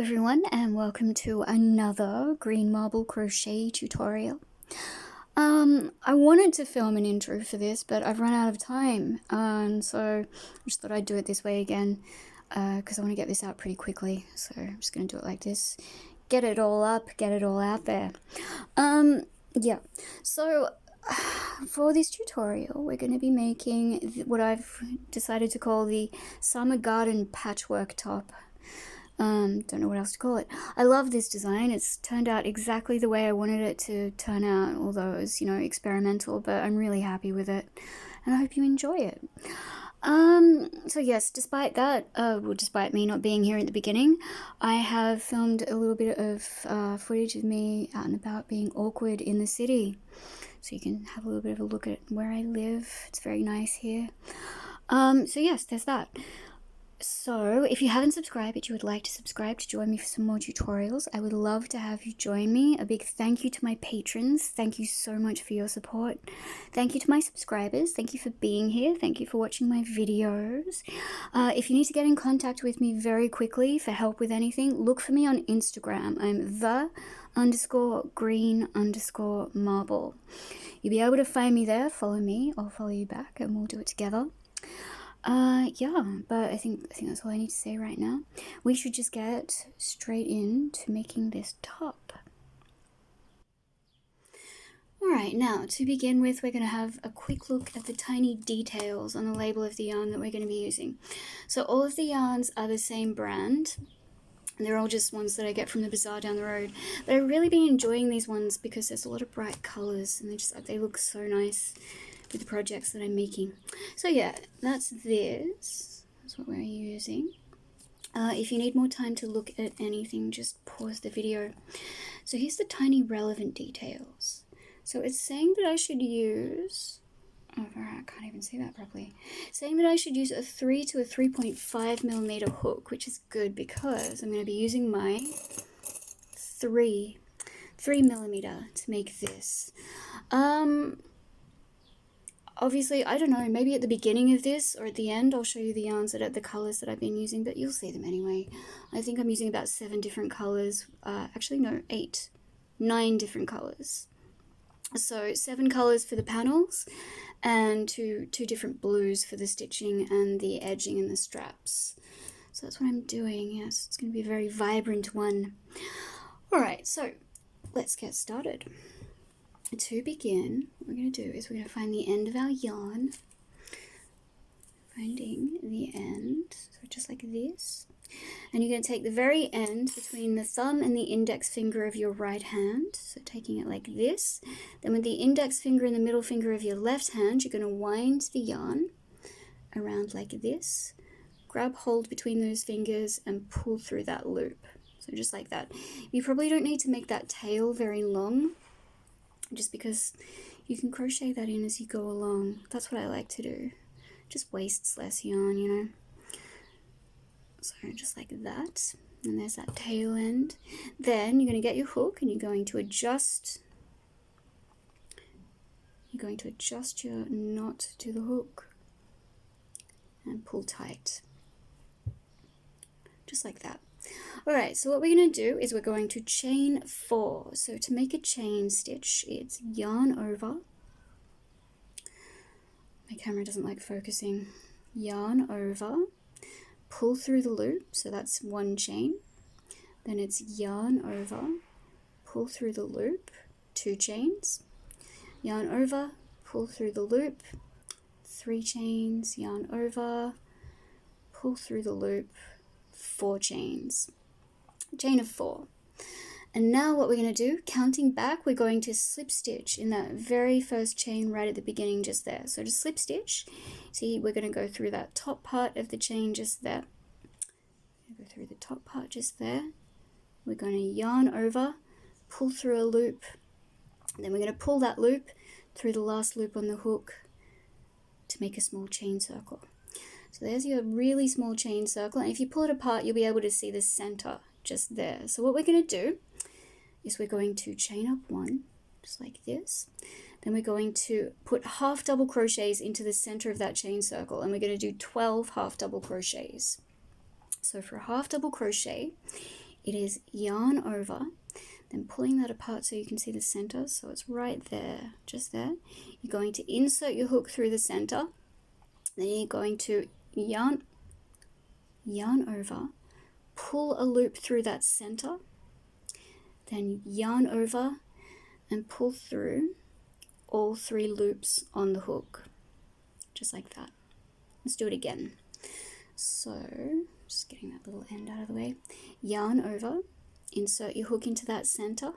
everyone, and welcome to another green marble crochet tutorial. I wanted to film an intro for this, but I've run out of time, and so I just thought I'd do it this way again, because I want to get this out pretty quickly, so I'm just going to do it like this. Get it all up, get it all out there. Yeah, so for this tutorial, we're going to be making what I've decided to call the Summer Garden Patchwork Top. Don't know what else to call it. I love this design. It's turned out exactly the way I wanted it to turn out, although it was, experimental, but I'm really happy with it, and I hope you enjoy it. So yes, despite that, despite me not being here at the beginning, I have filmed a little bit of footage of me out and about being awkward in the city, so you can have a little bit of a look at where I live. It's very nice here. So yes, there's that. So, if you haven't subscribed but you would like to subscribe to join me for some more tutorials, I would love to have you join me. A big thank you to my patrons. Thank you so much for your support. Thank you to my subscribers. Thank you for being here. Thank you for watching my videos. If you need to get in contact with me very quickly for help with anything, look for me on Instagram. I'm the_green_marble. You'll be able to find me there. Follow me. I'll follow you back and we'll do it together. Yeah, but I think that's all I need to say right now. We should just get straight into making this top. Alright, now to begin with, we're going to have a quick look at the tiny details on the label of the yarn that we're going to be using. So all of the yarns are the same brand. They're all just ones that I get from the bazaar down the road. But I've really been enjoying these ones because there's a lot of bright colours and they look so nice with the projects that I'm making. So yeah, that's this. That's what we're using. If you need more time to look at anything, just pause the video. So here's the tiny relevant details. So it's saying that I should use, I can't even see that properly. It's saying that I should use a 3 to a 3.5mm hook, which is good because I'm going to be using my 3mm to make this. Obviously, I don't know, maybe at the beginning of this or at the end I'll show you the yarns that are the colours that I've been using, but you'll see them anyway. I think I'm using about 7 different colours, actually no, 9 different colours. So 7 colours for the panels and two different blues for the stitching and the edging and the straps. So that's what I'm doing. Yes, it's going to be a very vibrant one. Alright, so let's get started. To begin, what we're going to do is we're going to find the end of our yarn, finding the end, so just like this, and you're going to take the very end between the thumb and the index finger of your right hand, so taking it like this. Then with the index finger and the middle finger of your left hand, you're going to wind the yarn around like this, grab hold between those fingers and pull through that loop, so just like that. You probably don't need to make that tail very long, just because you can crochet that in as you go along. That's what I like to do. Just wastes less yarn, you know. So just like that. And there's that tail end. Then you're going to get your hook and you're going to adjust. You're going to adjust your knot to the hook and pull tight. Just like that. Alright, so what we're going to do is we're going to chain 4. So to make a chain stitch, it's yarn over. My camera doesn't like focusing. Yarn over, pull through the loop, so that's 1 chain. Then it's yarn over, pull through the loop, 2 chains. Yarn over, pull through the loop, 3 chains. Yarn over, pull through the loop, 4 chains. Chain of 4. And now what we're going to do, counting back, we're going to slip stitch in that very first chain right at the beginning just there. So just slip stitch. See, we're going to go through that top part of the chain just there. Go through the top part just there. We're going to yarn over, pull through a loop. Then we're going to pull that loop through the last loop on the hook to make a small chain circle. So there's your really small chain circle, and if you pull it apart, you'll be able to see the center just there. So what we're going to do is we're going to chain up 1, just like this. Then we're going to put half double crochets into the center of that chain circle, and we're going to do 12 half double crochets. So for a half double crochet, it is yarn over, then pulling that apart so you can see the center, so it's right there, just there. You're going to insert your hook through the center, then you're going to yarn over, pull a loop through that center, then yarn over and pull through all 3 loops on the hook, just like that. Let's do it again. So just getting that little end out of the way. Yarn over, insert your hook into that center,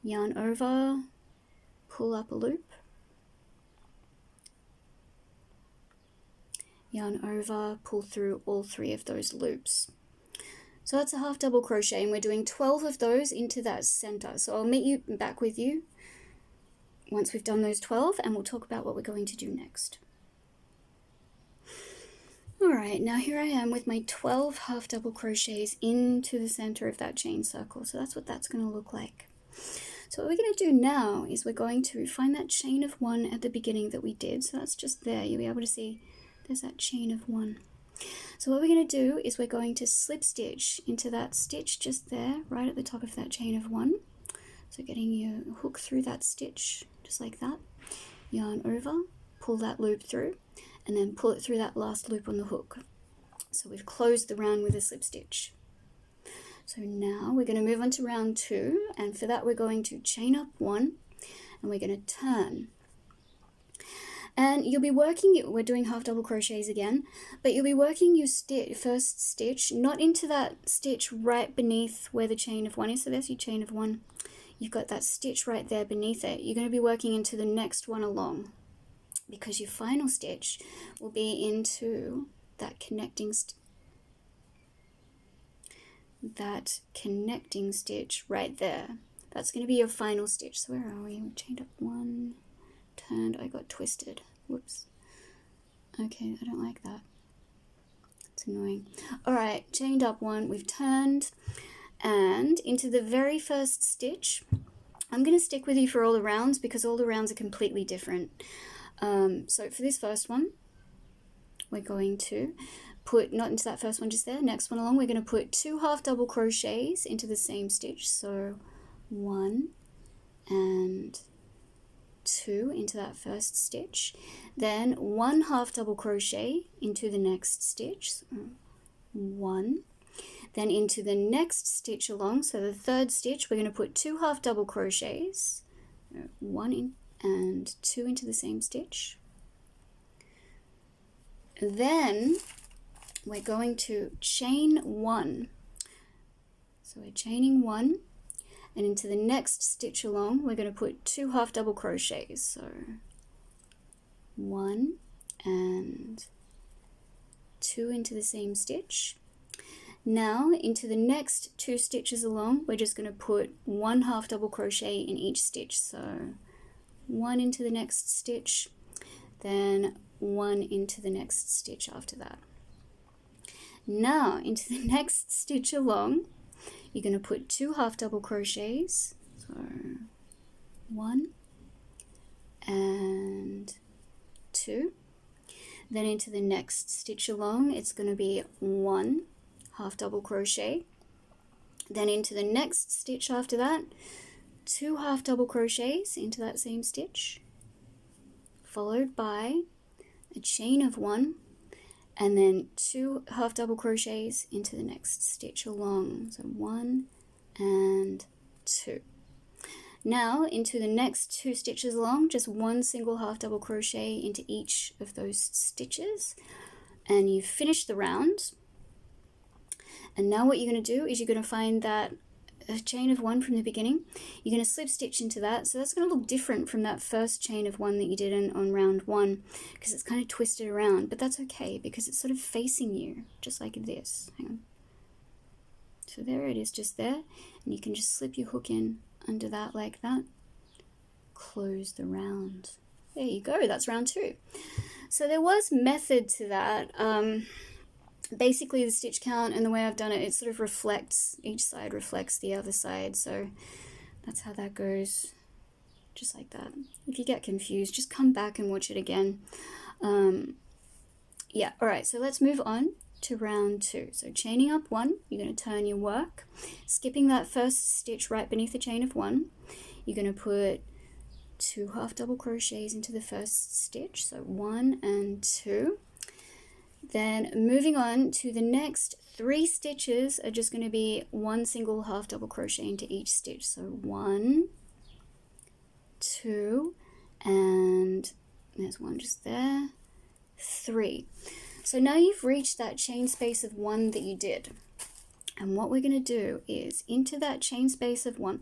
yarn over, pull up a loop, yarn over, pull through all 3 of those loops. So that's a half double crochet, and we're doing 12 of those into that center. So I'll meet you back with you once we've done those 12, and we'll talk about what we're going to do next. Alright, now here I am with my 12 half double crochets into the center of that chain circle. So that's what that's going to look like. So what we're going to do now is we're going to find that chain of 1 at the beginning that we did. So that's just there. You'll be able to see there's that chain of 1. So what we're going to do is we're going to slip stitch into that stitch just there, right at the top of that chain of 1. So getting your hook through that stitch, just like that. Yarn over, pull that loop through, and then pull it through that last loop on the hook. So we've closed the round with a slip stitch. So now we're going to move on to round 2, and for that we're going to chain up 1, and we're going to turn. And you'll be working, we're doing half double crochets again, but you'll be working your first stitch not into that stitch right beneath where the chain of 1 is. So there's your chain of 1. You've got that stitch right there beneath it. You're going to be working into the next one along, because your final stitch will be into that connecting stitch right there. That's going to be your final stitch. So where are we? We chained up 1, turned, I got twisted. Whoops. Okay, I don't like that. It's annoying. Alright, chained up 1, we've turned, and into the very first stitch. I'm going to stick with you for all the rounds because all the rounds are completely different. So for this first one, we're going to put, not into that first one just there, next one along, we're going to put 2 half double crochets into the same stitch. So 1 and 2 into that first stitch, then 1 half double crochet into the next stitch, so 1, then into the next stitch along, so the third stitch, we're going to put 2 half double crochets, 1 in and 2 into the same stitch. Then we're going to chain 1, so we're chaining 1, and into the next stitch along we're going to put 2 half double crochets, so 1 and 2 into the same stitch. Now into the next 2 stitches along we're just going to put 1 half double crochet in each stitch, so 1 into the next stitch, then 1 into the next stitch after that. Now into the next stitch along you're going to put 2 half double crochets, so 1 and 2, then into the next stitch along it's going to be 1 half double crochet, then into the next stitch after that 2 half double crochets into that same stitch, followed by a chain of 1, and then 2 half double crochets into the next stitch along, so 1 and 2. Now into the next 2 stitches along, just 1 single half double crochet into each of those stitches, and you've finished the round. And now what you're going to do is you're going to find that a chain of 1 from the beginning, you're going to slip stitch into that, so that's going to look different from that first chain of 1 that you did on round 1, because it's kind of twisted around, but that's okay because it's sort of facing you, just like this. Hang on. So there it is, just there, and you can just slip your hook in under that like that, close the round. There you go, that's round 2. So there was method to that. Basically the stitch count and the way I've done it, it sort of reflects, each side reflects the other side, so that's how that goes, just like that. If you get confused, just come back and watch it again. Yeah, alright, so let's move on to round 2. So chaining up 1, you're going to turn your work, skipping that first stitch right beneath the chain of 1. You're going to put 2 half double crochets into the first stitch, so 1 and 2. Then moving on to the next 3 stitches are just going to be 1 single half double crochet into each stitch. So 1, 2, and there's 1 just there, 3. So now you've reached that chain space of 1 that you did. And what we're going to do is into that chain space of 1,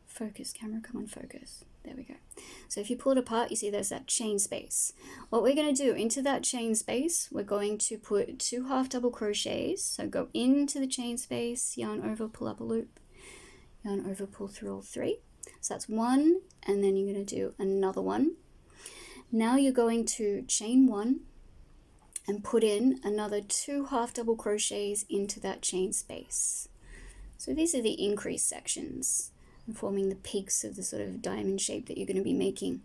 focus camera, come on, focus. There we go. So if you pull it apart, you see there's that chain space. What we're going to do into that chain space, we're going to put 2 half double crochets. So go into the chain space, yarn over, pull up a loop, yarn over, pull through all 3. So that's 1, and then you're going to do another 1. Now you're going to chain 1 and put in another 2 half double crochets into that chain space. So these are the increase sections, forming the peaks of the sort of diamond shape that you're going to be making.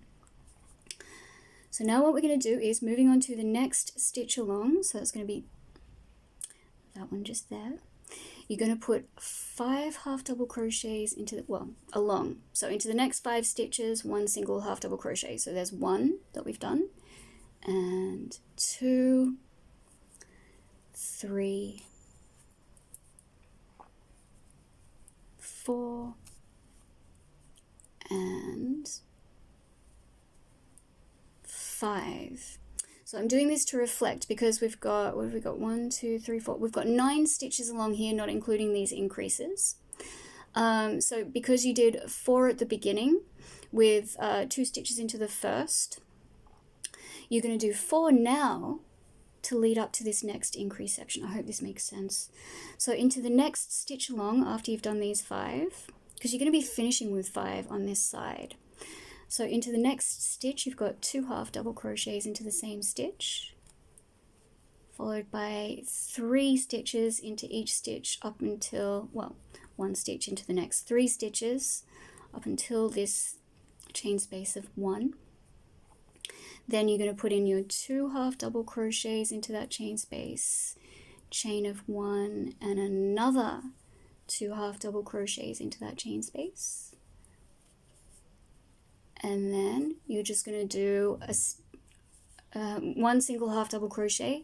So now what we're going to do is moving on to the next stitch along, so that's going to be that one just there. You're going to put 5 half double crochets into the, well, along, so into the next 5 stitches, 1 single half double crochet. So there's 1 that we've done, and 2, 3, 4, and 5. So I'm doing this to reflect because we've got, what have we got? 1, 2, 3, 4. We've got 9 stitches along here, not including these increases. So because you did 4 at the beginning with 2 stitches into the first, you're going to do 4 now to lead up to this next increase section. I hope this makes sense. So into the next stitch along after you've done these 5, because you're going to be finishing with 5 on this side. So into the next stitch, you've got 2 half double crochets into the same stitch, followed by 3 stitches into each stitch up until, well, 1 stitch into the next 3 stitches up until this chain space of 1. Then you're going to put in your 2 half double crochets into that chain space, chain of 1, and another 2 half double crochets into that chain space. And then you're just going to do a 1 single half double crochet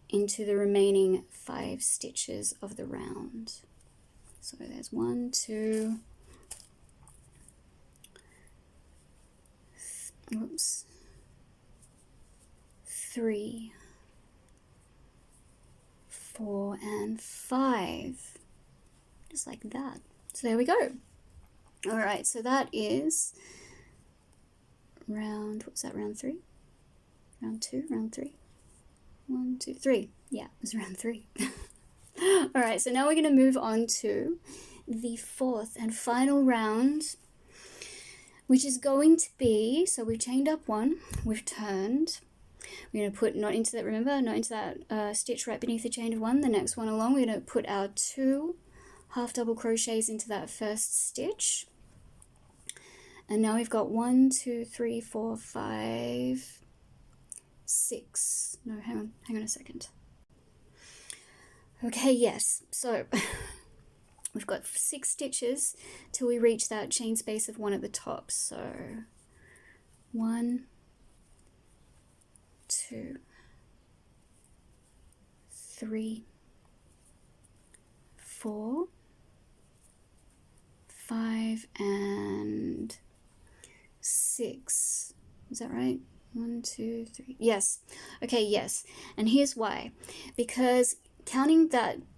into the remaining 5 stitches of the round. So there's 1, 2, oops, 3, 4, and 5, just like that. So there we go. All right, so that is round, what's that, round 3? Round 2, round 3? 1, 2, 3. Yeah, it was round 3. All right, so now we're going to move on to the 4th and final round, which is going to be, so we've chained up 1, we've turned, we're going to put not into that, remember, not into that stitch right beneath the chain of 1, the next one along, we're going to put our 2 half double crochets into that first stitch. And now we've got 1, 2, 3, 4, 5, 6. No, hang on a second. Okay, yes. So we've got 6 stitches till we reach that chain space of 1 at the top. So 1, 2, 3, 4, 5, and 6. Is that right? 1, 2, 3. Yes. Okay, yes. And here's why. Because counting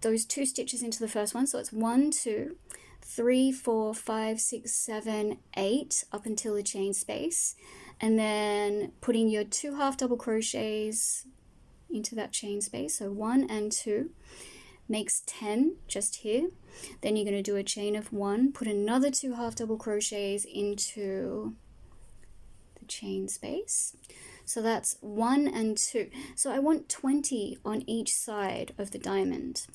those 2 stitches into the first one, so it's 1, 2, 3, 4, 5, 6, 7, 8 up until the chain space, and then putting your 2 half double crochets into that chain space, so 1 and 2 makes 10 just here. Then you're going to do a chain of 1, put another 2 half double crochets into the chain space. So that's 1 and 2. So I want 20 on each side of the diamond.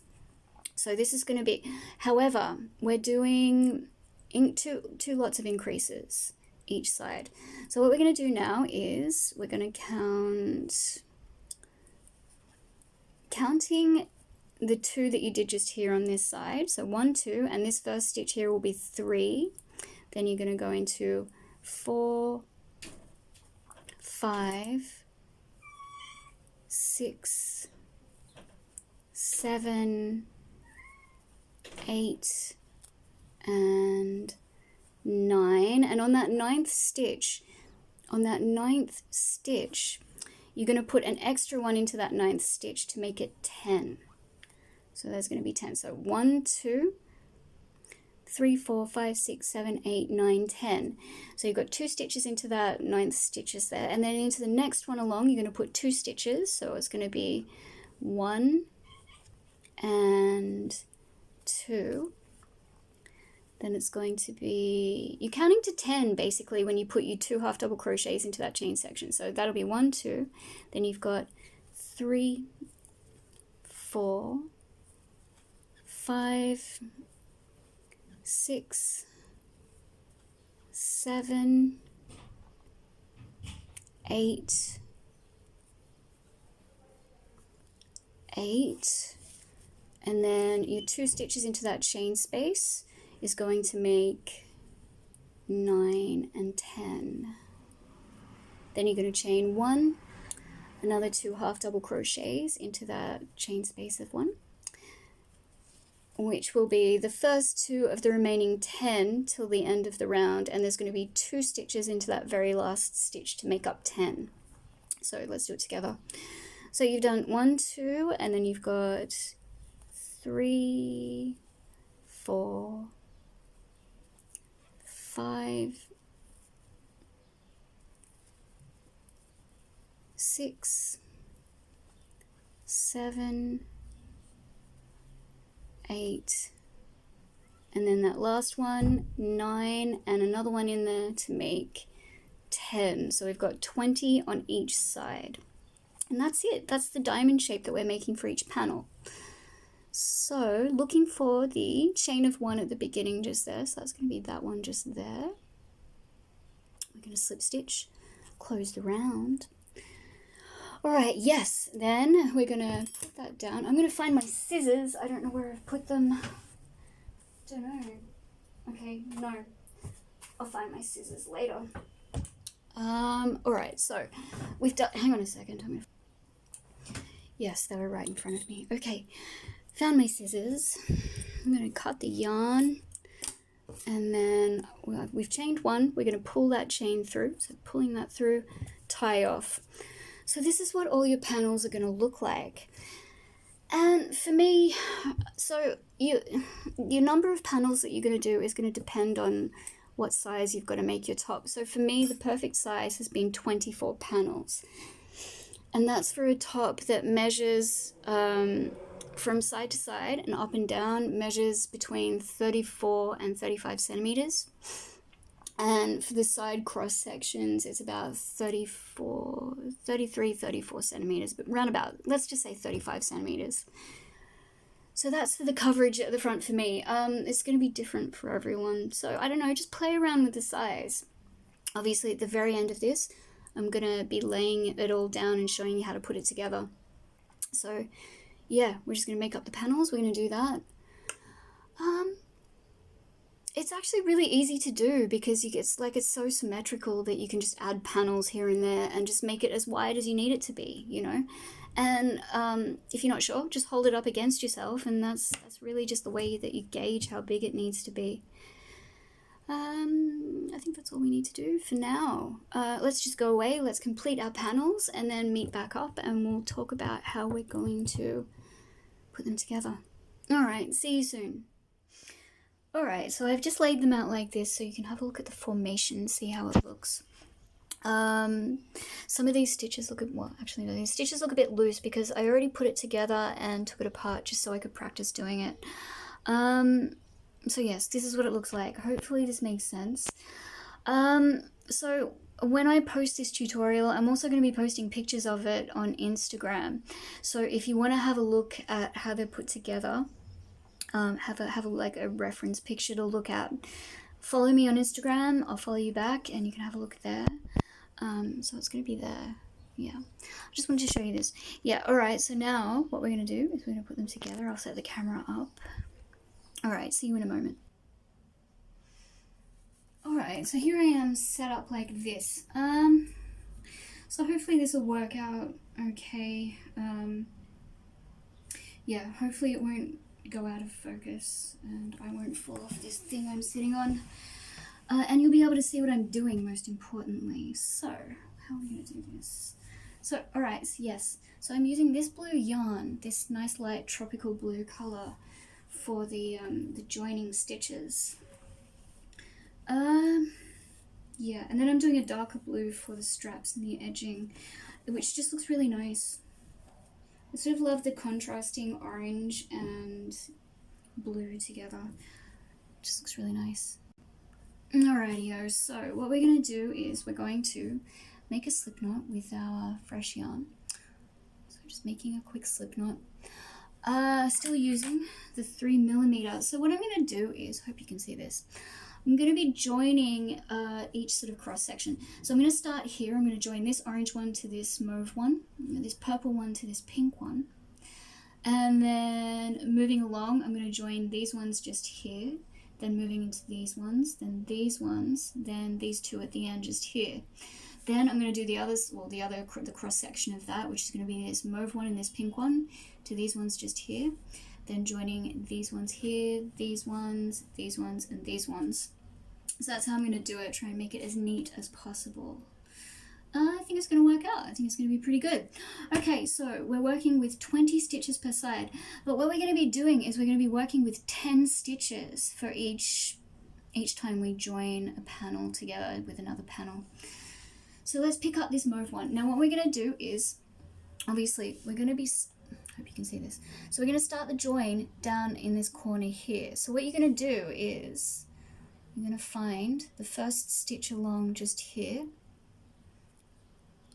So this is going to be, however, we're doing two lots of increases each side. So what we're going to do now is we're going to count counting the 2 that you did just here on this side. So 1, 2, and this first stitch here will be 3. Then you're going to go into 4, 5, 6, 7, 8, and 9. And on that ninth stitch, you're going to put an extra one into that ninth stitch to make it 10. So there's going to be 10. So 1, 2, 3, 4, 5, 6, 7, 8, 9, 10. So you've got 2 stitches into that ninth stitches there, and then into the next one along you're going to put 2 stitches. So it's going to be 1 and 2. Then it's going to be, you're counting to 10 basically when you put your 2 half double crochets into that chain section. So that'll be 1, 2. Then you've got 3, 4, 5, 6, 7, 8, 8, and then your 2 stitches into that chain space is going to make 9 and 10. Then you're going to chain 1, another 2 half double crochets into that chain space of 1, which will be the first 2 of the remaining 10 till the end of the round, and there's going to be 2 stitches into that very last stitch to make up 10. So let's do it together. So you've done 1, 2, and then you've got 3, 4, 5, 6, 7, 8, and then that last one, 9, and another one in there to make 10. So we've got 20 on each side. And that's it. That's the diamond shape that we're making for each panel. So looking for the chain of 1 at the beginning just there. So that's going to be that one just there. We're going to slip stitch, close the round. All right, yes, then we're going to put that down. I'm going to find my scissors. I don't know where I've put them. Don't know. Okay, no. I'll find my scissors later. All right, so we've done, hang on a second. Yes, they were right in front of me. Okay, found my scissors. I'm going to cut the yarn, and then we've chained 1. We're going to pull that chain through. So pulling that through, tie off. So this is what all your panels are going to look like. And for me, so your number of panels that you're going to do is going to depend on what size you've got to make your top. So for me, the perfect size has been 24 panels. And that's for a top that measures from side to side and up and down, measures between 34 and 35 centimeters. And for the side cross sections, it's about 33, 34 centimeters, but round about, let's just say 35 centimeters. So that's for the coverage at the front for me. It's going to be different for everyone. So I don't know, just play around with the size. Obviously at the very end of this, I'm going to be laying it all down and showing you how to put it together. So yeah, we're just going to make up the panels. We're going to do that. It's actually really easy to do because it's so symmetrical that you can just add panels here and there and just make it as wide as you need it to be, you know. And if you're not sure, just hold it up against yourself, and that's really just the way that you gauge how big it needs to be. I think that's all we need to do for now. Let's just go away, let's complete our panels, and then meet back up and we'll talk about how we're going to put them together. Alright, see you soon. Alright, so I've just laid them out like this so you can have a look at the formation, see how it looks. Some of these stitches look these stitches look a bit loose because I already put it together and took it apart just so I could practice doing it. So yes, this is what it looks like. Hopefully this makes sense. So when I post this tutorial, I'm also going to be posting pictures of it on Instagram. So if you want to have a look at how they're put together, have a reference picture to look at, follow me on Instagram. I'll follow you back and you can have a look there. So it's going to be there. Yeah, I just wanted to show you this. Yeah, alright, so now what we're going to do is we're going to put them together. I'll set the camera up. Alright, see you in a moment. Alright, so here I am set up like this. So hopefully this will work out okay. Yeah, hopefully it won't go out of focus and I won't fall off this thing I'm sitting on. And you'll be able to see what I'm doing, most importantly. So, how are we going to do this? So, alright, so yes. So I'm using this blue yarn, this nice light tropical blue colour for the joining stitches. Yeah, and then I'm doing a darker blue for the straps and the edging, which just looks really nice. I sort of love the contrasting orange and blue together. It just looks really nice. Alrighty-o, so what we're going to do is we're going to make a slip knot with our fresh yarn. So just making a quick slip knot. Still using the 3mm. So what I'm going to do is, hope you can see this, I'm going to be joining each sort of cross section. So I'm going to start here. I'm going to join this orange one to this mauve one, this purple one to this pink one. And then moving along, I'm going to join these ones just here, then moving into these ones, then these ones, then these two at the end just here. Then I'm going to do the others, well, the cross section of that, which is going to be this mauve one and this pink one to these ones just here. Then joining these ones here, these ones, and these ones. So that's how I'm going to do it, try and make it as neat as possible. I think it's going to work out. I think it's going to be pretty good. Okay, so we're working with 20 stitches per side, but what we're going to be doing is we're going to be working with 10 stitches for each time we join a panel together with another panel. So let's pick up this mauve one. Now what we're going to do is, obviously, we're going to be, hope you can see this. So we're going to start the join down in this corner here. So what you're going to do is, you're going to find the first stitch along just here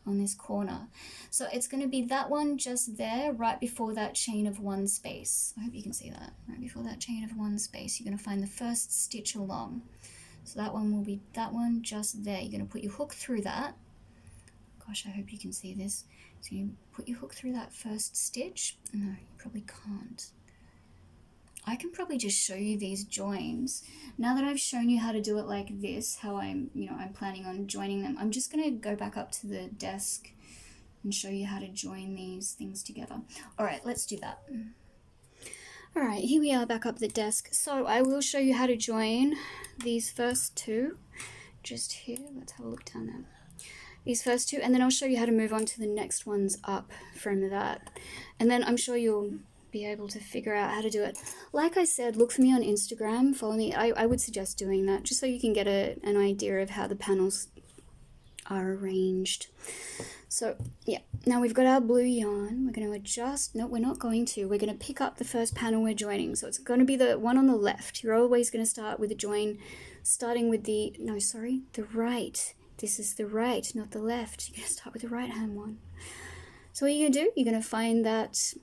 on this corner. So it's going to be that one just there, right before that chain of one space. I hope you can see that. Right before that chain of one space, you're going to find the first stitch along. So that one will be that one just there. You're going to put your hook through that. Gosh, I hope you can see this. So you put your hook through that first stitch. No, you probably can't. I can probably just show you these joins. Now that I've shown you how to do it like this, how I'm planning on joining them, I'm just going to go back up to the desk and show you how to join these things together. All right, let's do that. All right, here we are back up the desk. So I will show you how to join these first two just here. Let's have a look down there. These first two, and then I'll show you how to move on to the next ones up from that. And then I'm sure you'll be able to figure out how to do it. Like I said, look for me on Instagram, follow me. I would suggest doing that just so you can get an idea of how the panels are arranged. So yeah, now we've got our blue yarn. We're going to adjust. No, we're not going to. We're going to pick up the first panel we're joining. So it's going to be the one on the left. You're always going to start with a join starting with the right. This is the right, not the left. You're going to start with the right hand one. So what you're going to do, you're going to find that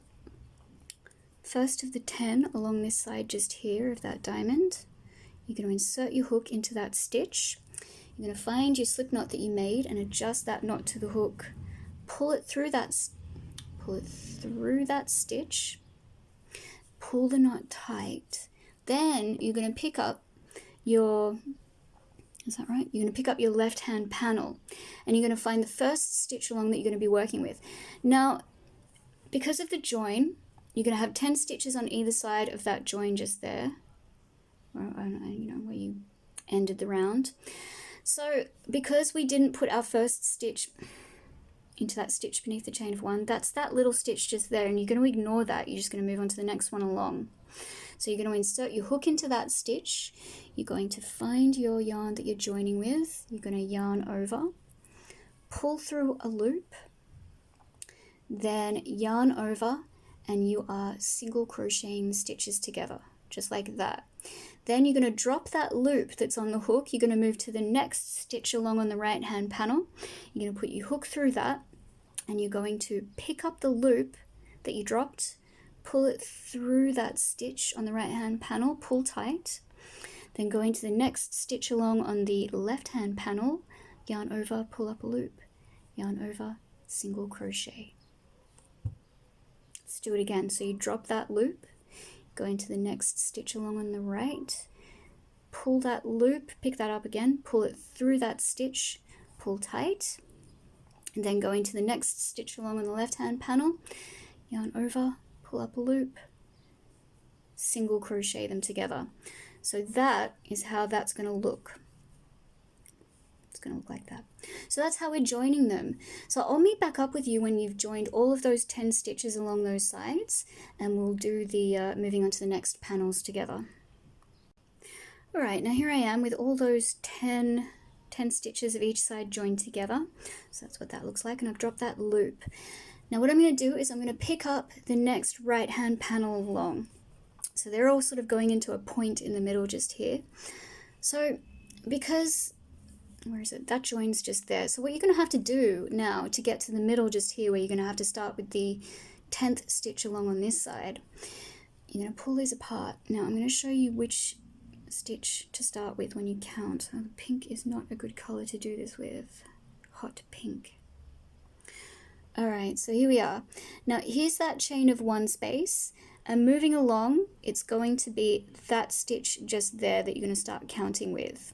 first of the 10 along this side just here of that diamond. You're going to insert your hook into that stitch. You're going to find your slip knot that you made and adjust that knot to the hook. Pull it through that stitch. Pull the knot tight. Then you're going to pick up your, is that right? You're going to pick up your left hand panel and you're going to find the first stitch along that you're going to be working with. Now, because of the join, you're going to have 10 stitches on either side of that join just there, or, where you ended the round. So because we didn't put our first stitch into that stitch beneath the chain of one, that's that little stitch just there, and you're going to ignore that. You're just going to move on to the next one along. So you're going to insert your hook into that stitch. You're going to find your yarn that you're joining with. You're going to yarn over, pull through a loop, then yarn over, and you are single crocheting the stitches together, just like that. Then you're going to drop that loop that's on the hook. You're going to move to the next stitch along on the right hand panel. You're going to put your hook through that, and you're going to pick up the loop that you dropped, pull it through that stitch on the right hand panel, pull tight, then go into the next stitch along on the left hand panel, yarn over, pull up a loop, yarn over, single crochet. Let's do it again. So you drop that loop, go into the next stitch along on the right, pull that loop, pick that up again, pull it through that stitch, pull tight, and then go into the next stitch along on the left hand panel, yarn over, pull up a loop, single crochet them together. So that is how that's going to look. It's going to look like that. So that's how we're joining them. So I'll meet back up with you when you've joined all of those 10 stitches along those sides, and we'll do the moving on to the next panels together. Alright, now here I am with all those 10 stitches of each side joined together. So that's what that looks like, and I've dropped that loop. Now what I'm going to do is I'm going to pick up the next right hand panel along. So they're all sort of going into a point in the middle just here. So because, where is it? That joins just there. So what you're going to have to do now to get to the middle just here, where you're going to have to start with the 10th stitch along on this side, you're going to pull these apart. Now I'm going to show you which stitch to start with when you count. Oh, pink is not a good color to do this with. Hot pink. Alright, so here we are. Now here's that chain of 1 space, and moving along, it's going to be that stitch just there that you're going to start counting with.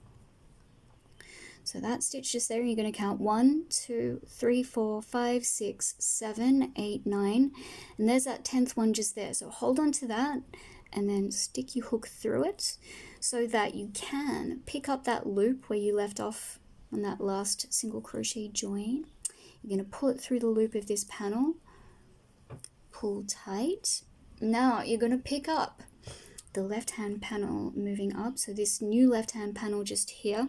So that stitch just there, you're going to count 1, 2, 3, 4, 5, 6, 7, 8, 9, and there's that 10th one just there. So hold on to that and then stick your hook through it so that you can pick up that loop where you left off on that last single crochet join. You're going to pull it through the loop of this panel, pull tight. Now you're going to pick up the left hand panel moving up, so this new left hand panel just here.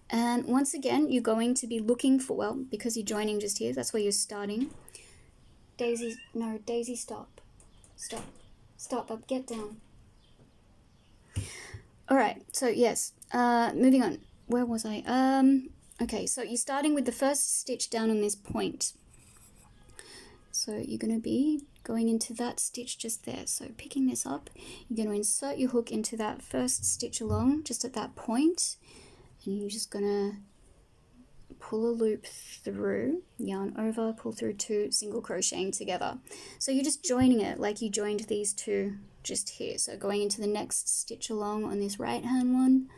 And once again, you're going to be looking for, well, because you're joining just here, that's where you're starting. Daisy, no, Daisy, stop. Stop up, get down. Alright, so yes, moving on. Where was I? Okay, so you're starting with the first stitch down on this point. So you're going to be going into that stitch just there. So picking this up, you're going to insert your hook into that first stitch along, just at that point, and you're just going to pull a loop through, yarn over, pull through 2, single crocheting together. So you're just joining it like you joined these two just here. So going into the next stitch along on this right hand one,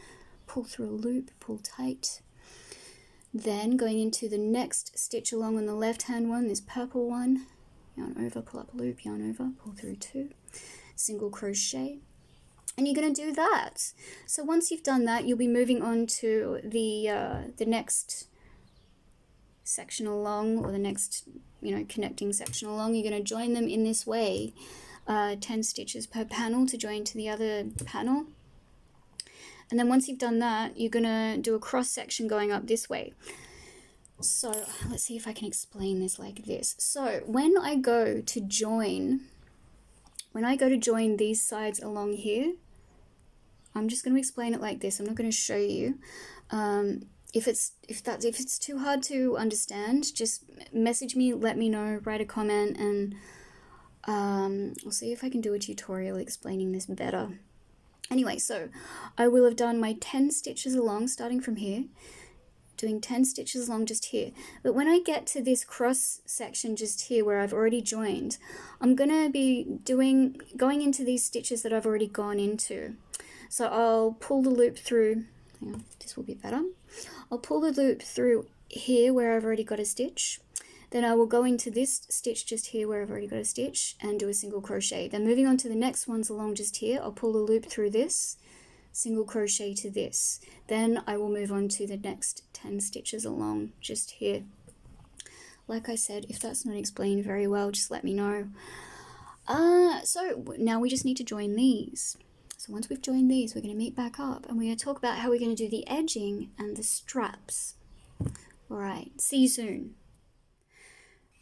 pull through a loop, pull tight. Then going into the next stitch along on the left hand one, this purple one, yarn over, pull up a loop, yarn over, pull through 2, single crochet. And you're going to do that. So once you've done that, you'll be moving on to the next section along, or the next, connecting section along. You're going to join them in this way, 10 stitches per panel to join to the other panel. And then once you've done that, you're going to do a cross section going up this way. So let's see if I can explain this like this. So when I go to join these sides along here, I'm just going to explain it like this. I'm not going to show you. If it's too hard to understand, just message me, let me know, write a comment, and I'll see if I can do a tutorial explaining this better. Anyway, so I will have done my 10 stitches along, starting from here, doing 10 stitches along just here. But when I get to this cross section just here where I've already joined, I'm going to be going into these stitches that I've already gone into. So I'll pull the loop through, hang on, this will be better. I'll pull the loop through here where I've already got a stitch. Then I will go into this stitch just here where I've already got a stitch and do a single crochet. Then moving on to the next ones along just here, I'll pull the loop through this, single crochet to this. Then I will move on to the next 10 stitches along just here. Like I said, if that's not explained very well, just let me know. So now we just need to join these. So once we've joined these, we're going to meet back up and we're going to talk about how we're going to do the edging and the straps. Alright, see you soon.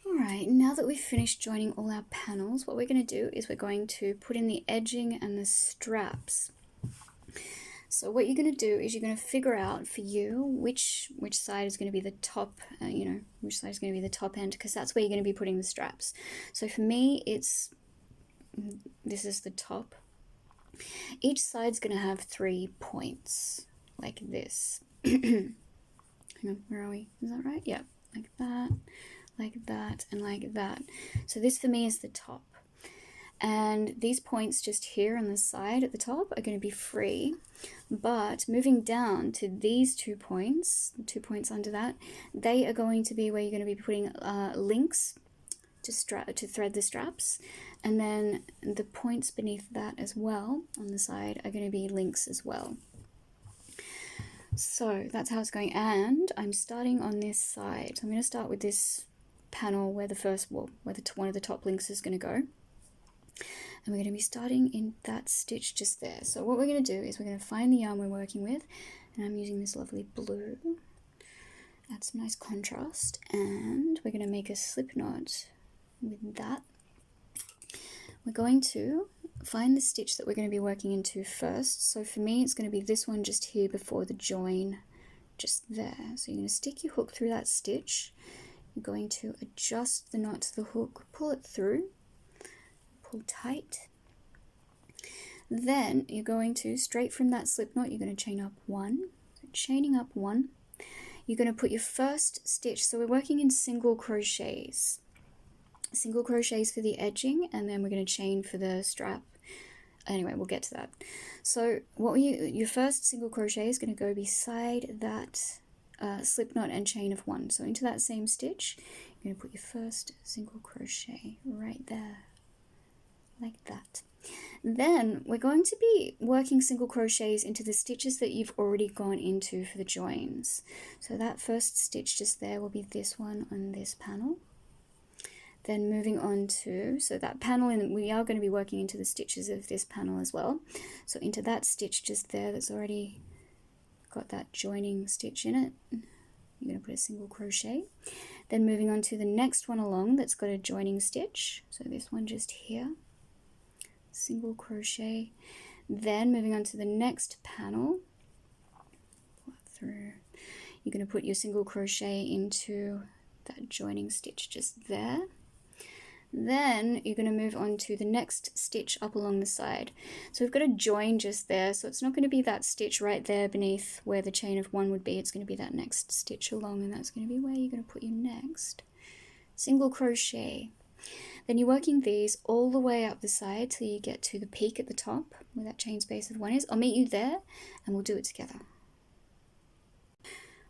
Alright, now that we've finished joining all our panels, what we're going to do is we're going to put in the edging and the straps. So what you're going to do is you're going to figure out for you which side is going to be the top, which side is going to be the top end, because that's where you're going to be putting the straps. So for me, this is the top. Each side's going to have 3 points, like this. Hang on, where are we? Is that right? Yeah. like that, like that, and like that. So this for me is the top. And these points just here on the side at the top are going to be free, but moving down to these 2 points, the 2 points under that, they are going to be where you're going to be putting links to thread the straps, and then the points beneath that as well on the side are going to be links as well. So that's how it's going, and I'm starting on this side. So I'm going to start with this panel where one of the top links is going to go. And we're going to be starting in that stitch just there. So what we're going to do is we're going to find the yarn we're working with, and I'm using this lovely blue. Add some nice contrast, and we're going to make a slip knot with that. We're going to find the stitch that we're going to be working into first. So for me, it's going to be this one just here before the join, just there. So you're going to stick your hook through that stitch. You're going to adjust the knot to the hook, pull it through, pull tight. Then you're going to, straight from that slip knot, you're going to chain up 1. So chaining up 1, you're going to put your first stitch. So we're working in single crochets. Single crochets for the edging, and then we're going to chain for the strap. Anyway, we'll get to that. So your first single crochet is going to go beside that slip knot and chain of 1. So into that same stitch, you're going to put your first single crochet right there, like that. Then we're going to be working single crochets into the stitches that you've already gone into for the joins. So that first stitch just there will be this one on this panel. Then moving on to, so that panel, and we are going to be working into the stitches of this panel as well. So into that stitch just there that's already got that joining stitch in it, you're going to put a single crochet. Then moving on to the next one along that's got a joining stitch. So this one just here, single crochet. Then moving on to the next panel, pull it through. You're going to put your single crochet into that joining stitch just there. Then you're going to move on to the next stitch up along the side. So we've got a join just there, so it's not going to be that stitch right there beneath where the chain of 1 would be. It's going to be that next stitch along, and that's going to be where you're going to put your next single crochet. Then you're working these all the way up the side till you get to the peak at the top where that chain space of 1 is. I'll meet you there and we'll do it together.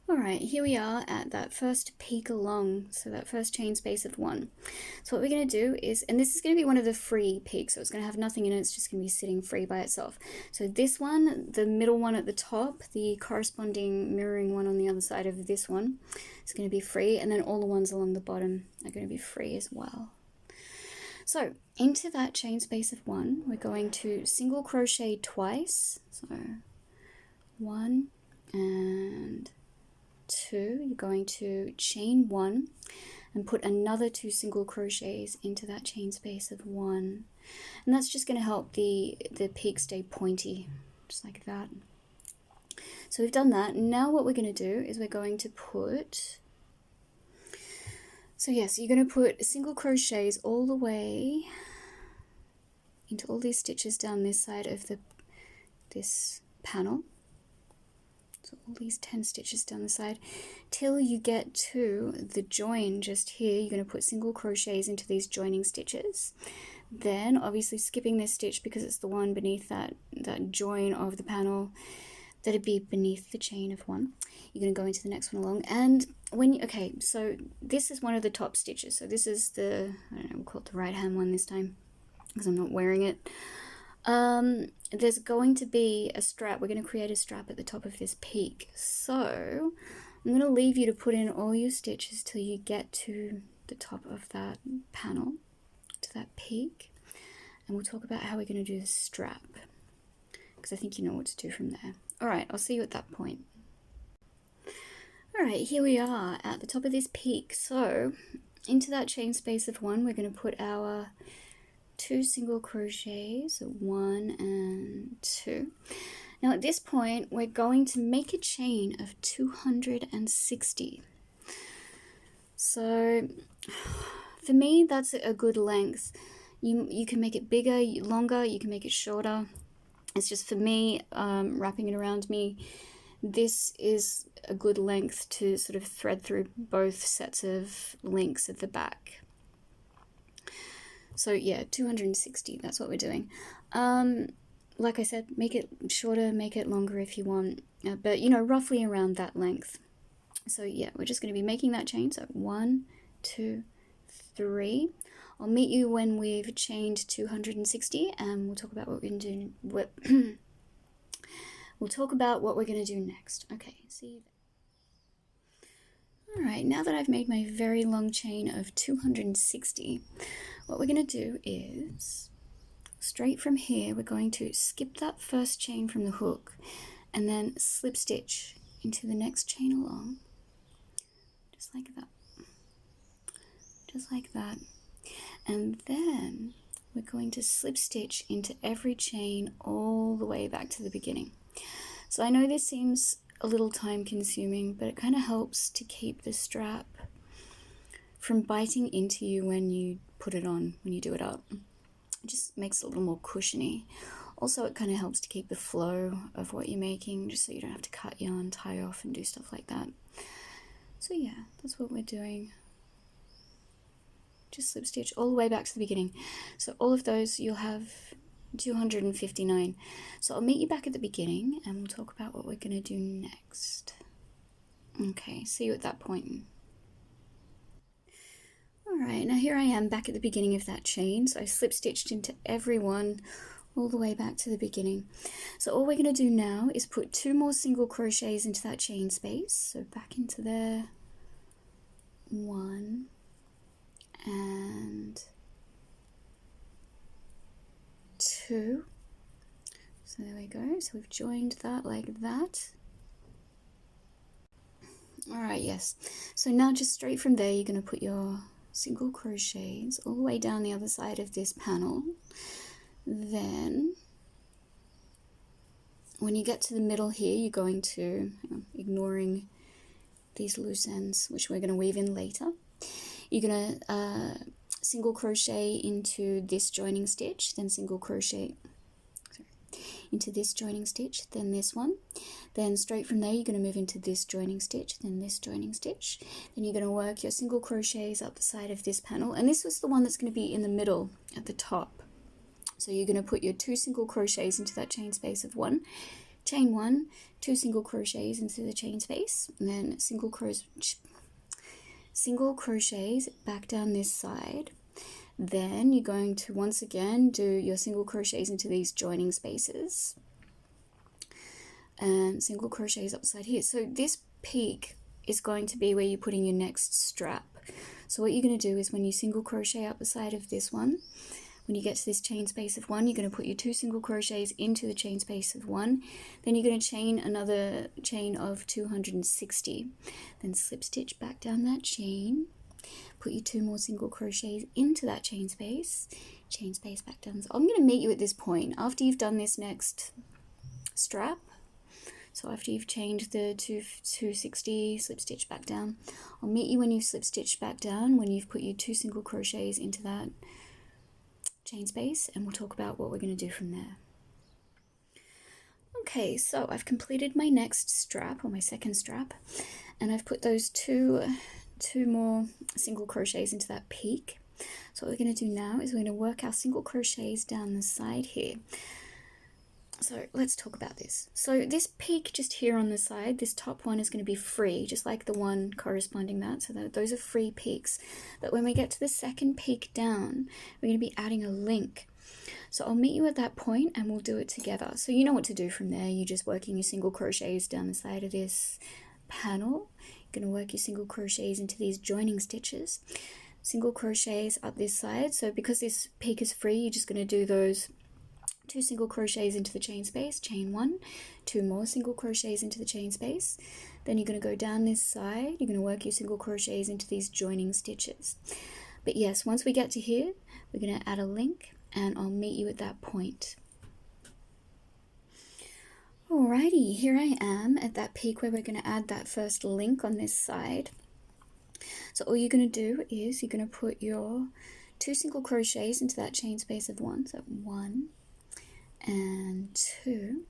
Alright, here we are at that first peak along, so that first chain space of 1. So what we're going to do is, and this is going to be one of the free peaks, so it's going to have nothing in it, it's just going to be sitting free by itself. So this one, the middle one at the top, the corresponding mirroring one on the other side of this one, is going to be free, and then all the ones along the bottom are going to be free as well. So into that chain space of 1, we're going to single crochet twice, so 1 and 2, you're going to chain 1 and put another 2 single crochets into that chain space of 1, and that's just going to help the peak stay pointy, just like that. So we've done that. Now what we're going to do is we're going to put, so yes, you're going to put single crochets all the way into all these stitches down this side of this panel. So all these 10 stitches down the side till you get to the join just here. You're going to put single crochets into these joining stitches. Then obviously skipping this stitch because it's the one beneath that join of the panel that'd be beneath the chain of 1. You're going to go into the next one along, and when you, okay, so this is one of the top stitches. So this is the, I don't know, we'll call it the right hand one this time because I'm not wearing it. There's going to be a strap. We're going to create a strap at the top of this peak. So I'm going to leave you to put in all your stitches till you get to the top of that panel, to that peak, and we'll talk about how we're going to do the strap because I think you know what to do from there. Alright, I'll see you at that point. Alright, here we are at the top of this peak. So into that chain space of 1, we're going to put our 2 single crochets, so 1 and 2. Now at this point we're going to make a chain of 260. So for me that's a good length. You can make it bigger, longer, you can make it shorter. It's just for me, wrapping it around me, this is a good length to sort of thread through both sets of links at the back. So yeah, 260, that's what we're doing. Like I said, make it shorter, make it longer if you want, but you know, roughly around that length. So yeah, we're just going to be making that chain. So 1, 2, 3. I'll meet you when we've chained 260, and we'll talk about what we're going to do. We'll talk about what we're going to do next. Okay, see you then. Alright, now that I've made my very long chain of 260, what we're going to do is, straight from here, we're going to skip that first chain from the hook, and then slip stitch into the next chain along, just like that. Just like that. And then we're going to slip stitch into every chain all the way back to the beginning. So I know this seems a little time consuming, but it kind of helps to keep the strap from biting into you when you put it on, when you do it up. It just makes it a little more cushiony. Also, it kind of helps to keep the flow of what you're making, just so you don't have to cut yarn, tie off, and do stuff like that. So yeah, that's what we're doing. Just slip stitch all the way back to the beginning. So all of those, you'll have 259. So I'll meet you back at the beginning and we'll talk about what we're going to do next. Okay, see you at that point. Alright, now here I am back at the beginning of that chain. So I slip stitched into every one all the way back to the beginning. So all we're going to do now is put 2 more single crochets into that chain space. So back into there. 1 and 2. So there we go. So we've joined that like that. Alright, yes. So now just straight from there, you're going to put your single crochets all the way down the other side of this panel. Then when you get to the middle here, you're going to, ignoring these loose ends, which we're going to weave in later, you're going to single crochet into this joining stitch, then single crochet into this joining stitch, then this one, then straight from there you're going to move into this joining stitch, then this joining stitch, then you're going to work your single crochets up the side of this panel, and this was the one that's going to be in the middle at the top. So you're going to put your 2 single crochets into that chain space of 1, chain 1, 2 single crochets into the chain space, and then single crochets back down this side. Then you're going to once again do your single crochets into these joining spaces and single crochets up the side here. So this peak is going to be where you're putting your next strap. So what you're going to do is when you single crochet up the side of this one, when you get to this chain space of 1, you're going to put your 2 single crochets into the chain space of 1, then you're going to chain another chain of 260, then slip stitch back down that chain, put your 2 more single crochets into that chain space back down. So I'm going to meet you at this point after you've done this next strap. So after you've chained the 260, slip stitch back down. I'll meet you when you've slip stitched back down, when you've put your 2 single crochets into that chain space, and we'll talk about what we're going to do from there. Okay, so I've completed my next strap, or my second strap, and I've put those two more single crochets into that peak. So what we're going to do now is we're going to work our single crochets down the side here. So let's talk about this. So this peak just here on the side, this top one is going to be free, just like the one corresponding that. So those are free peaks. But when we get to the second peak down, we're going to be adding a link. So I'll meet you at that point and we'll do it together. So you know what to do from there. You're just working your single crochets down the side of this panel. You're going to work your single crochets into these joining stitches. Single crochets up this side. So because this peak is free, you're just going to do those 2 single crochets into the chain space, chain 1, 2 more single crochets into the chain space. Then you're going to go down this side, you're going to work your single crochets into these joining stitches. But yes, once we get to here, we're going to add a link and I'll meet you at that point. Alrighty, here I am at that peak where we're going to add that first link on this side. So all you're going to do is you're going to put your 2 single crochets into that chain space of 1, so 1, and 2.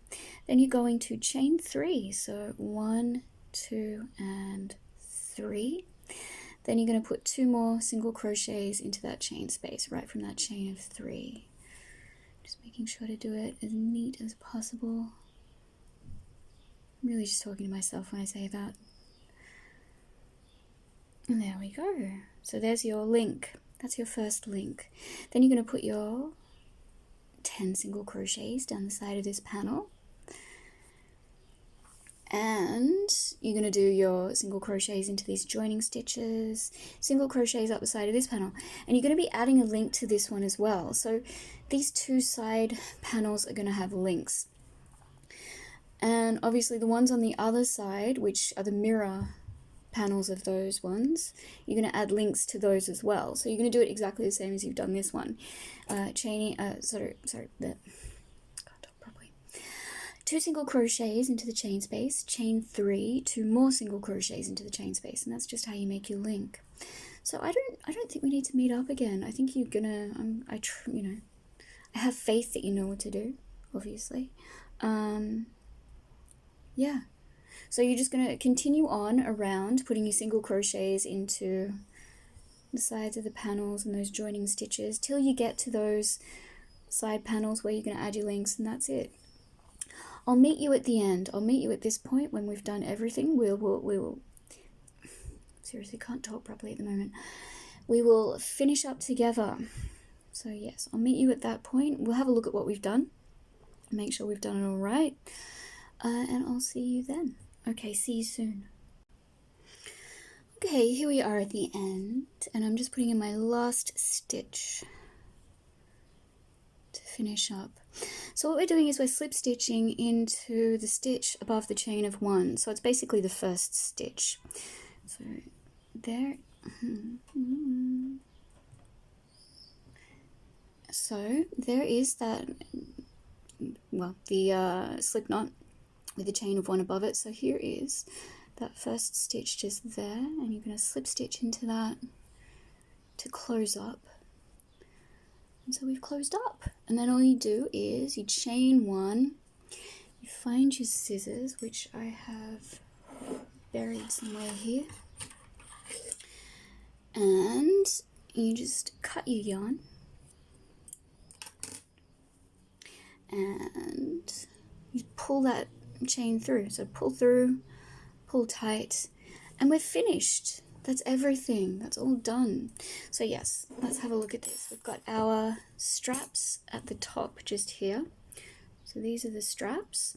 Then you're going to chain 3, so 1, 2, and 3. Then you're going to put 2 more single crochets into that chain space right from that chain of 3. Just making sure to do it as neat as possible. I'm really just talking to myself when I say that. And there we go. So there's your link. That's your first link. Then you're going to put your 10 single crochets down the side of this panel. And you're going to do your single crochets into these joining stitches, single crochets up the side of this panel. And you're going to be adding a link to this one as well. So these 2 side panels are going to have links. And obviously the ones on the other side, which are the mirror panels of those ones, you're going to add links to those as well. So you're going to do it exactly the same as you've done this one. Can't talk properly. 2 single crochets into the chain space, chain 3, 2 more single crochets into the chain space, and that's just how you make your link. So I don't think we need to meet up again. I think you're gonna, I have faith that you know what to do, obviously. Yeah. So you're just going to continue on around putting your single crochets into the sides of the panels and those joining stitches till you get to those side panels where you're going to add your links, and that's it. I'll meet you at the end. I'll meet you at this point when we've done everything. We will seriously can't talk properly at the moment. We will finish up together. So yes, I'll meet you at that point. We'll have a look at what we've done, make sure we've done it all right, and I'll see you then. Okay, see you soon. Okay, here we are at the end, and I'm just putting in my last stitch to finish up. So what we're doing is we're slip stitching into the stitch above the chain of 1. So it's basically the first stitch. So there. So there is that, well, the slip knot with the chain of 1 above it. So here is that first stitch just there, and you're going to slip stitch into that to close up. And so we've closed up, and then all you do is you chain 1, you find your scissors, which I have buried somewhere here, and you just cut your yarn, and you pull that chain through. So pull through, pull tight, and we're finished. That's everything. That's all done. So yes, let's have a look at this. We've got our straps at the top just here. So these are the straps.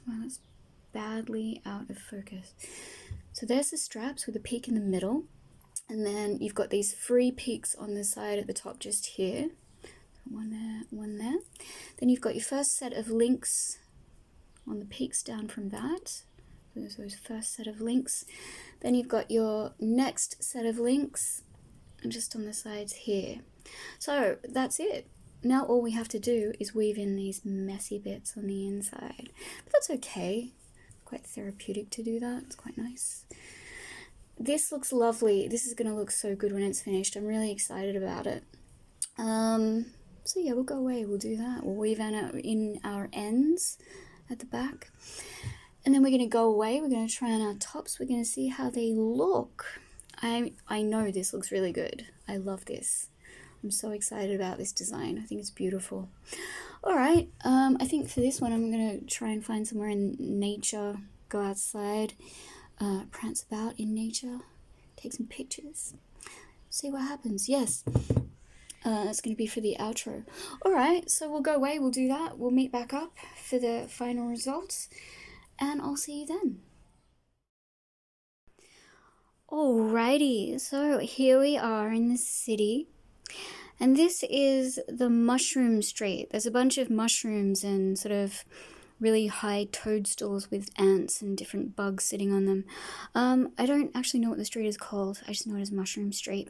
Wow, that's badly out of focus. So there's the straps with a peak in the middle, and then you've got these free peaks on the side at the top just here. One there, one there. Then you've got your first set of links on the peaks down from that. There's those first set of links. Then you've got your next set of links just on the sides here. So that's it. Now all we have to do is weave in these messy bits on the inside. But that's okay. It's quite therapeutic to do that. It's quite nice. This looks lovely. This is going to look so good when it's finished. I'm really excited about it. So yeah, we'll go away. We'll do that. We'll weave in our ends at the back. And then we're going to go away. We're going to try on our tops. We're going to see how they look. I know this looks really good. I love this. I'm so excited about this design. I think it's beautiful. All right. I think for this one, I'm going to try and find somewhere in nature, go outside, prance about in nature, take some pictures, see what happens. Yes. That's going to be for the outro. All right. So we'll go away. We'll do that. We'll meet back up for the final results. And I'll see you then. Alrighty, so here we are in the city, and this is the mushroom street. There's a bunch of mushrooms and sort of really high toadstools with ants and different bugs sitting on them. I don't actually know what the street is called. I just know it as Mushroom Street.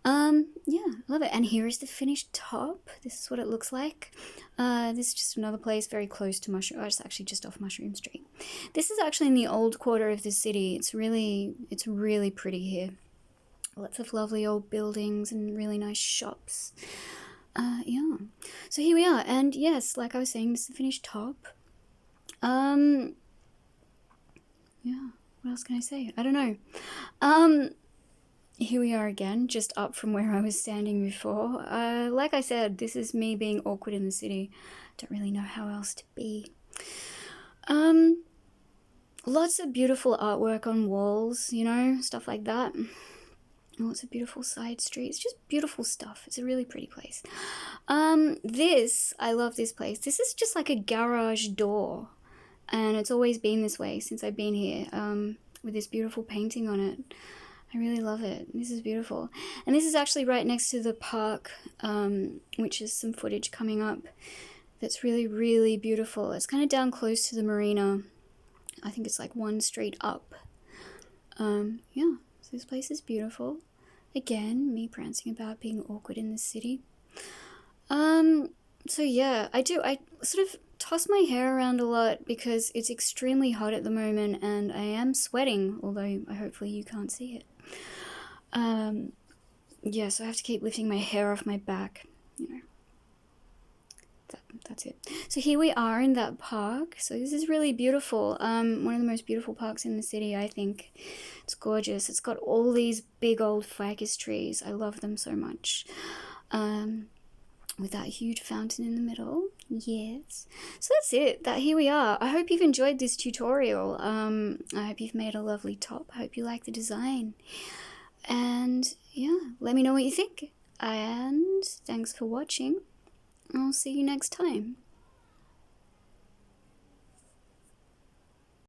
Yeah, I love it. And here is the finished top. This is what it looks like. This is just another place very close to Mushroom. Oh, it's actually just off Mushroom Street. This is actually in the old quarter of the city. It's really pretty here. Lots of lovely old buildings and really nice shops. Yeah. So here we are, and yes, like I was saying, this is the finished top. Yeah, what else can I say? I don't know. Here we are again, just up from where I was standing before. Like I said, this is me being awkward in the city. Don't really know how else to be. Lots of beautiful artwork on walls, you know, stuff like that. Lots of beautiful side streets, just beautiful stuff. It's a really pretty place. I love this place. This is just like a garage door, and it's always been this way since I've been here, with this beautiful painting on it. I really love it. This is beautiful. And this is actually right next to the park, which is some footage coming up that's really, really beautiful. It's kind of down close to the marina. I think it's like one street up. Yeah, so this place is beautiful. Again, me prancing about being awkward in the city. So yeah, I sort of toss my hair around a lot because it's extremely hot at the moment and I am sweating, although hopefully you can't see it. Yeah, so I have to keep lifting my hair off my back, you know. That's it. So here we are in that park. So this is really beautiful. One of the most beautiful parks in the city, I think. It's gorgeous. It's got all these big old ficus trees. I love them so much. With that huge fountain in the middle. Yes. So that's it. Here we are. I hope you've enjoyed this tutorial. I hope you've made a lovely top. I hope you like the design. And yeah, let me know what you think. And thanks for watching. I'll see you next time.